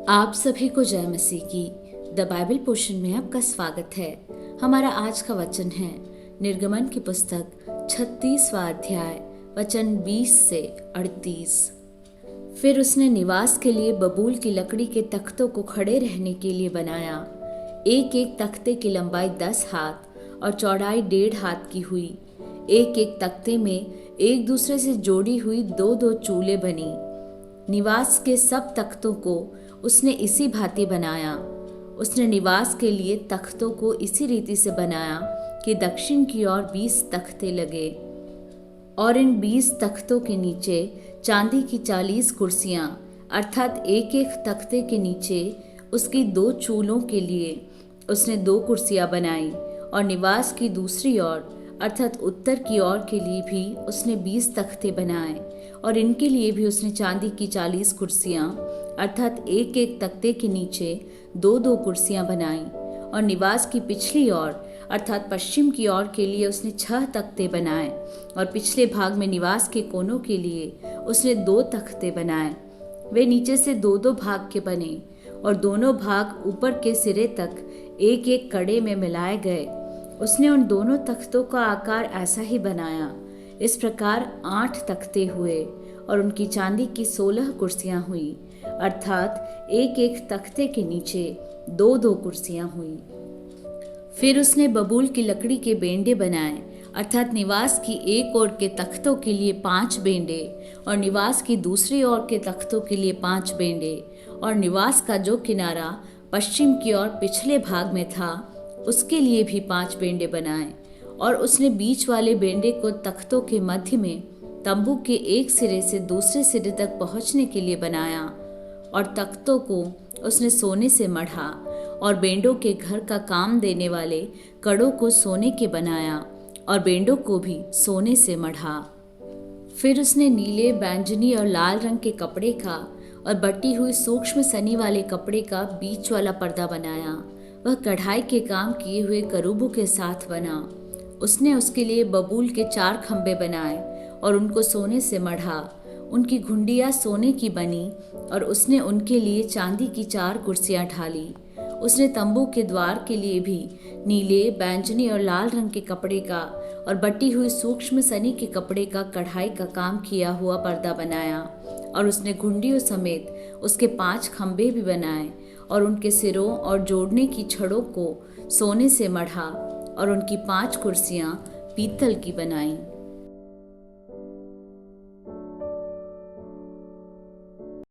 आप सभी को जय मसीह की द बाइबल पोर्शन में आपका स्वागत है। हमारा आज का वचन है निर्गमन की पुस्तक 36वां अध्याय वचन 20 से 38। फिर उसने निवास के लिए बबूल की लकड़ी के तख्तों को खड़े रहने के लिए बनाया। एक एक तख्ते की लंबाई 10 हाथ और चौड़ाई 1.5 हाथ की हुई। एक एक तख्ते में एक दूसरे से जोड़ी हुई दो दो चूलें बनी। निवास के सब तख्तों को उसने इसी भांति बनाया। उसने निवास के लिए तख्तों को इसी रीति से बनाया कि दक्षिण की ओर 20 तख्ते लगे और इन 20 तख्तों के नीचे चांदी की 40 कुर्सियां, अर्थात एक एक तख्ते के नीचे उसकी 2 चूलों के लिए उसने 2 कुर्सियां बनाई। और निवास की दूसरी ओर अर्थात उत्तर की ओर के लिए भी उसने 20 तख्ते बनाए और इनके लिए भी उसने चांदी की 40 कुर्सियां, अर्थात एक एक तख्ते के नीचे 2-2 कुर्सियां बनाई। और निवास की पिछली ओर अर्थात पश्चिम की ओर के लिए उसने 6 तख्ते बनाए और पिछले भाग में निवास के कोनों के लिए उसने 2 तख्ते बनाए। वे नीचे से 2-2 भाग के बने और दोनों भाग ऊपर के सिरे तक एक एक कड़े में मिलाए गए। उसने उन दोनों तख्तों का आकार ऐसा ही बनाया। इस प्रकार 8 तख्ते हुए और उनकी चांदी की 16 कुर्सियां हुई, अर्थात एक एक तख्ते के नीचे 2-2 कुर्सियां हुई। फिर उसने बबूल की लकड़ी के बेंडे बनाए, अर्थात निवास की एक ओर के तख्तों के लिए 5 बेंडे और निवास की दूसरी ओर के तख्तों के लिए 5 बेंडे। और निवास का जो किनारा पश्चिम की ओर पिछले भाग में था उसके लिए भी 5 बेंडे बनाए। और उसने बीच वाले बेंडे को तख्तों के मध्य में तंबू के एक सिरे से दूसरे सिरे तक पहुंचने के लिए बनाया। और तख्तों को उसने सोने से मढ़ा और बेंडों के घर का काम देने वाले कड़ों को सोने के बनाया और बेंडों को भी सोने से मढ़ा। फिर उसने नीले, बैंगनी और लाल रंग के कपड़े का और बटी हुई सूक्ष्म सनी वाले कपड़े का बीच वाला पर्दा बनाया। वह कढ़ाई के काम किए हुए करूबों के साथ बना। उसने उसके लिए बबूल के 4 खंबे बनाए और उनको सोने से मढ़ा। उनकी घुंडियाँ सोने की बनी और उसने उनके लिए चांदी की 4 कुर्सियाँ ढाली। उसने तंबू के द्वार के लिए भी नीले, बैंगनी और लाल रंग के कपड़े का और बटी हुई सूक्ष्म सनी के कपड़े का कढ़ाई का काम किया हुआ पर्दा बनाया। और उसने घुंडियों समेत उसके 5 खंबे भी बनाए और उनके सिरों और जोड़ने की छड़ों को सोने से मढ़ा और उनकी 5 कुर्सियां पीतल की बनाईं।